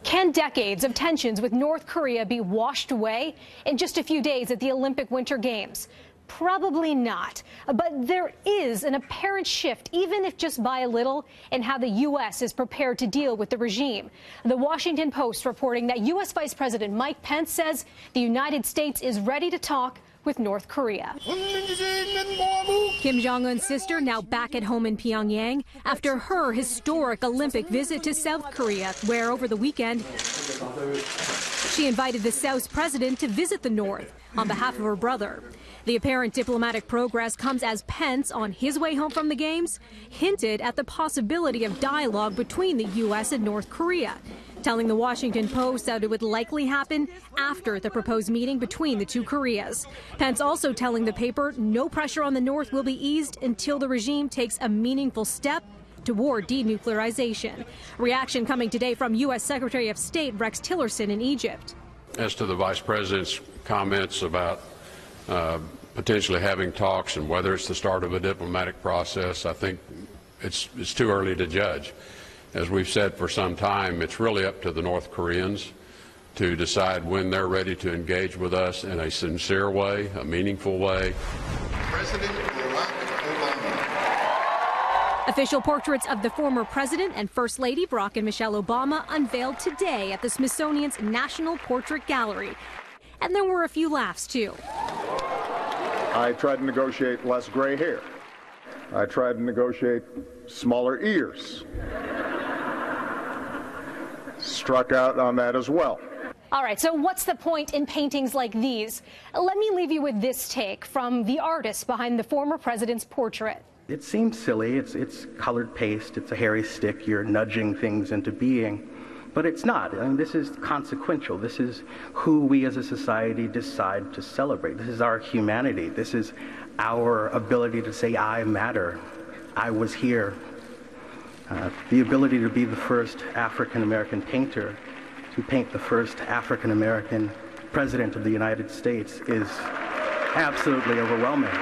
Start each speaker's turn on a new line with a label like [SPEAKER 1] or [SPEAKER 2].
[SPEAKER 1] Can decades of tensions with North Korea be washed away in just a few days at the Olympic Winter Games? Probably not. But there is an apparent shift, even if just by a little, in how the U.S. is prepared to deal with the regime. The Washington Post reporting that U.S. Vice President Mike Pence says the United States is ready to talk with North Korea. Kim Jong-un's sister now back at home in Pyongyang after her historic Olympic visit to South Korea, where over the weekend she invited the South's president to visit the North on behalf of her brother. The apparent diplomatic progress comes as Pence, on his way home from the Games, hinted at the possibility of dialogue between the U.S. and North Korea, telling the Washington Post that it would likely happen after the proposed meeting between the two Koreas. Pence also telling the paper no pressure on the North will be eased until the regime takes a meaningful step toward denuclearization. Reaction coming today from U.S. Secretary of State Rex Tillerson in Egypt.
[SPEAKER 2] As to the Vice President's comments about potentially having talks and whether it's the start of a diplomatic process, I think it's too early to judge. As we've said for some time, it's really up to the North Koreans to decide when they're ready to engage with us in a sincere way, a meaningful way.
[SPEAKER 3] President Barack Obama.
[SPEAKER 1] Official portraits of the former president and First Lady Barack and Michelle Obama unveiled today at the Smithsonian's National Portrait Gallery. And there were a few laughs, too.
[SPEAKER 4] I tried to negotiate less gray hair. I tried to negotiate smaller ears. Struck out on that as well.
[SPEAKER 1] All right, so what's the point in paintings like these? Let me leave you with this take from the artist behind the former president's portrait.
[SPEAKER 5] It seems silly. It's colored paste. It's a hairy stick. You're nudging things into being. But it's not. I mean, this is consequential. This is who we as a society decide to celebrate. This is our humanity. This is our ability to say, I matter. I was here. The ability to be the first African-American painter, to paint the first African-American president of the United States is absolutely overwhelming.